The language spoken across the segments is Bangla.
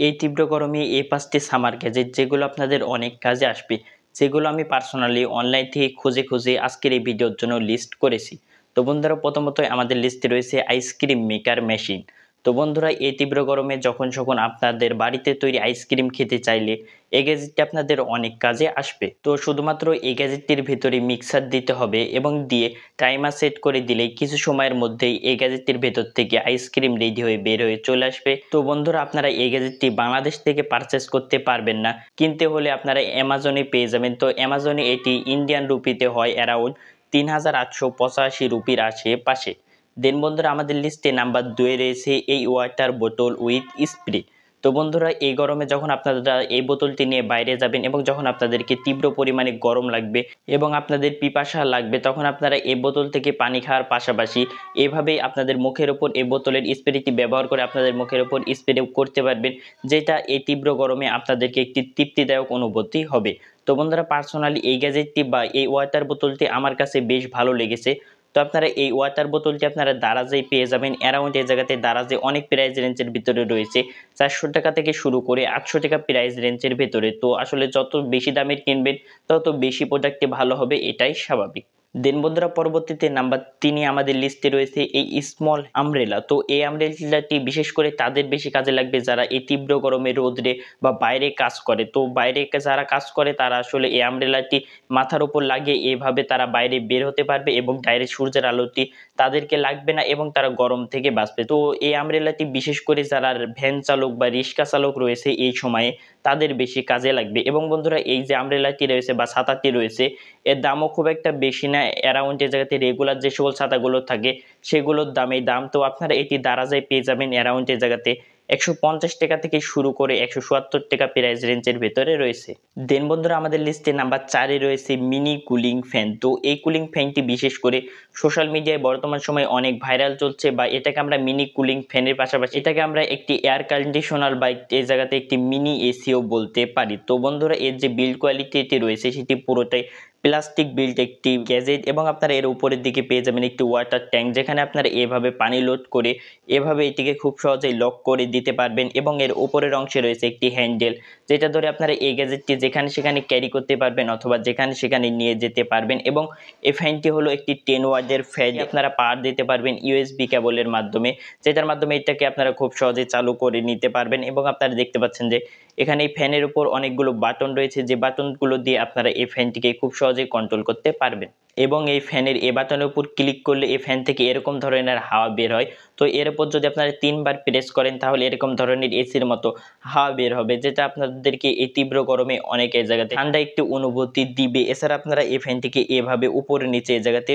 এই তীব্র গরমে এই ৫টি সামার গ্যাজেট যেগুলো আপনাদের অনেক কাজে আসবে, যেগুলো আমি পার্সোনালি অনলাইন থেকে খুঁজে আজকের এই ভিডিওর জন্য লিস্ট করেছি। তো বন্ধুরা, প্রথমত আমাদের লিস্টে রয়েছে আইসক্রিম মেকার মেশিন। তো বন্ধুরা, এই তীব্র গরমে যখন আপনাদের বাড়িতে তৈরি আইসক্রিম খেতে চাইলে এই গ্যাজেটটি আপনাদের অনেক কাজে আসবে। তো শুধুমাত্র এই গ্যাজেটটির ভেতরে মিক্সার দিতে হবে এবং দিয়ে টাইমার সেট করে দিলেই কিছু সময়ের মধ্যেই এই গ্যাজেটটির ভেতর থেকে আইসক্রিম রেডি হয়ে বের হয়ে চলে আসবে। তো বন্ধুরা, আপনারা এই গ্যাজেটটি বাংলাদেশ থেকে পারচেস করতে পারবেন না, কিনতে হলে আপনারা অ্যামাজনে পেয়ে যাবেন। তো অ্যামাজনে এটি ইন্ডিয়ান রুপিতে হয় অ্যারাউন্ড ৩,৮৮৫ রুপির আশেপাশে। দেন বন্ধুরা, আমাদের লিস্টে নাম্বার 2 রয়েছে এই ওয়াটার বোতল উইথ স্প্রে। তো বন্ধুরা, এই গরমে যখন আপনারা এই বোতলটি নিয়ে বাইরে যাবেন এবং যখন আপনাদেরকে তীব্র পরিমাণে গরম লাগবে এবং আপনাদের পিপাসা লাগবে, তখন আপনারা এই বোতল থেকে পানি খাওয়ার পাশাপাশি এভাবেই আপনাদের মুখের ওপর এই বোতলের স্প্রেটি ব্যবহার করে আপনাদের মুখের ওপর স্প্রে করতে পারবেন, যেটা এই তীব্র গরমে আপনাদেরকে একটি তৃপ্তিদায়ক অনুভূতি হবে। তো বন্ধুরা, পার্সোনালি এই গ্যাজেটটি বা এই ওয়াটার বোতলটি আমার কাছে বেশ ভালো লেগেছে। তো আপনারা এই ওয়াটার বোতলটি আপনারা দারাজেই পেয়ে যাবেন। অ্যারাউন্ড এই জায়গাতে দারাজে অনেক প্রাইস রেঞ্জের ভিতরে রয়েছে, ৪০০ টাকা থেকে শুরু করে ৮০০ টাকা প্রাইস রেঞ্জের ভেতরে। তো আসলে যত বেশি দামের কিনবেন তত বেশি প্রোডাক্টটি ভালো হবে, এটাই স্বাভাবিক। দেন বন্ধুরা, পরবর্তীতে নাম্বার 3 আমাদের লিস্টে রয়েছে এই স্মল আমব্রেলা। তো এই আমব্রেলাটি বিশেষ করে তাদের বেশি কাজে লাগবে যারা এই তীব্র গরমে রোদরে বা বাইরে কাজ করে। তো বাইরে যারা কাজ করে তারা আসলে এই আমব্রেলাটি মাথার উপর লাগিয়ে এভাবে তারা বাইরে বের হতে পারবে এবং ডাইরেক্ট সূর্যের আলোটি তাদেরকে লাগবে না এবং তারা গরম থেকে বাঁচবে। তো এই আমব্রেলাটি বিশেষ করে যারা ভ্যান চালক বা রিক্সা চালক রয়েছে এই সময়ে তাদের বেশি কাজে লাগবে। এবং বন্ধুরা, এই যে আমব্রেলাটি রয়েছে বা ছাতাটি রয়েছে, এর দামও খুব একটা বেশি না। অ্যারাউন্ড এই জায়গাতে রেগুলার যে সকল ছাতাগুলো থাকে সেগুলোর দামেই দাম। তো আপনারা এটি দারাজে পেয়ে যাবেন অ্যারাউন্ড এই জায়গাতে ১৫০ টাকা থেকে শুরু করে ১৭০ টাকা প্রাইস রেঞ্জের ভেতরে রয়েছে। দেন বন্ধুরা, আমাদের লিস্টে নাম্বার 4 রয়েছে মিনি কুলিং ফ্যান। তো এই কুলিং ফ্যানটি বিশেষ করে সোশ্যাল মিডিয়ায় বর্তমান সময়ে অনেক ভাইরাল চলছে, বা এটাকে আমরা মিনি কুলিং ফ্যানের পাশাপাশি এটাকে আমরা একটি এয়ার কন্ডিশনার বা এই জায়গাতে একটি মিনি এসিও বলতে পারি। তো বন্ধুরা, এর যে বিল্ড কোয়ালিটি রয়েছে সেটি পুরোটাই প্লাস্টিক বিল্ড একটি গ্যাজেট এবং আপনারা এর উপরের দিকে পেয়ে যাবেন একটি ওয়াটার ট্যাঙ্ক, যেখানে আপনারা এভাবে পানি লোড করে এভাবে এটিকে খুব সহজেই লক করে দিতে পারবেন। এবং এর উপরের অংশে রয়েছে একটি হ্যান্ডেল, যেটা ধরে আপনারা এই গ্যাজেটটি যেখানে সেখানে ক্যারি করতে পারবেন অথবা যেখানে সেখানে নিয়ে যেতে পারবেন। এবং এই ফ্যানটি হলো একটি 10 ওয়াটের ফ্যান, আপনারা পাওয়ার দিতে পারবেন ইউএসবি কেবলের মাধ্যমে, যেটার মাধ্যমে এটাকে আপনারা খুব সহজে চালু করে নিতে পারবেন। এবং আপনারা দেখতে পাচ্ছেন যে এখানে এই ফ্যানের উপর অনেকগুলো বাটন রয়েছে, যে বাটনগুলো দিয়ে আপনারা এই ফ্যানটিকে খুব সহজে কন্ট্রোল করতে পারবেন। এবং এই ফ্যানের এই বাটনের উপর ক্লিক করলে এই ফ্যান থেকে এরকম ধরনের হাওয়া বের হয়। তো এর উপর যদি আপনারা 3 বার প্রেস করেন তাহলে এরকম ধরনের এসির মতো হাওয়া বের হবে, যেটা আপনাদেরকে এই তীব্র গরমে অনেক এই জায়গাতে ঠান্ডা একটি অনুভূতি দিবে। এছাড়া আপনারা এই ফ্যানটিকে এভাবে উপরে নিচে এই জায়গাতে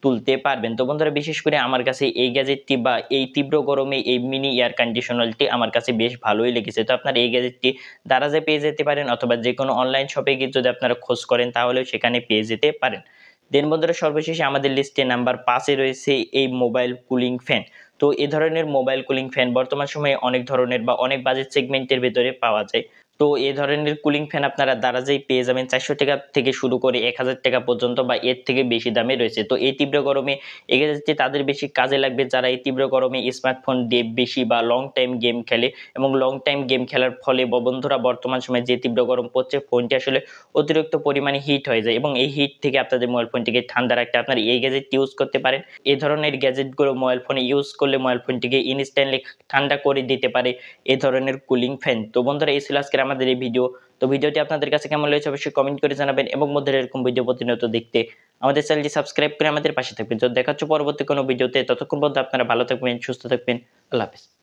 তুলতে পারবেন। তো বন্ধুরা, বিশেষ করে আমার কাছে এই গ্যাজেটটি বা এই তীব্র গরমে এই মিনি এয়ার কন্ডিশনারটি আমার কাছে বেশ ভালোই লেগেছে। তো আপনারা এই গ্যাজেটটি দারাজে পেয়ে যেতে পারেন অথবা যে কোনো অনলাইন শপে গিয়ে যদি আপনারা খোঁজ করেন তাহলেও সেখানে পেয়ে যেতে পারেন। দেন বন্ধুরা, সর্বশেষে আমাদের লিস্টে নাম্বার 5 রয়েছে এই মোবাইল কুলিং ফ্যান। তো এই ধরনের মোবাইল কুলিং ফ্যান বর্তমান সময়ে অনেক ধরনের বা অনেক বাজেট সেগমেন্টের ভেতরে পাওয়া যায়। তো এই ধরনের কুলিং ফ্যান আপনারা দারাজেই পেয়ে যাবেন ৪০০ টাকা থেকে শুরু করে ১,০০০ টাকা পর্যন্ত বা এর থেকে বেশি দামে রয়েছে। তো এই তীব্র গরমে এগিয়ে যাচ্ছে তাদের বেশি কাজে লাগবে যারা এই তীব্র গরমে স্মার্টফোন দিয়ে বেশি বা লং টাইম গেম খেলে। এবং লং টাইম গেম খেলার ফলে বন্ধুরা, বর্তমান সময়ে যে তীব্র গরম পড়ছে ফোনটি আসলে অতিরিক্ত পরিমাণে হিট হয়ে যায় এবং এই হিট থেকে আপনাদের মোবাইল ফোনটিকে ঠান্ডা রাখতে আপনারা এই গ্যাজেটটি ইউজ করতে পারেন। এই ধরনের গ্যাজেটগুলো মোবাইল ফোনে ইউজ করলে মোবাইল ফোনটিকে ইনস্ট্যান্টলি ঠান্ডা করে দিতে পারে এই ধরনের কুলিং ফ্যান। তো বন্ধুরা, এই ছিল আজকের আমাদের এই ভিডিও। তো ভিডিওটি আপনাদের কাছে কেমন লেগেছে অবশ্যই কমেন্ট করে জানাবেন এবং মধ্যে এরকম ভিডিও প্রতিনিয়ত দেখতে আমাদের চ্যানেলটি সাবস্ক্রাইব করে আমাদের পাশে থাকবেন। তো দেখা হচ্ছে পরবর্তী কোনো ভিডিওতে। ততক্ষণ পর্যন্ত আপনারা ভালো থাকবেন, সুস্থ থাকবেন। আল্লাহ হাফেজ।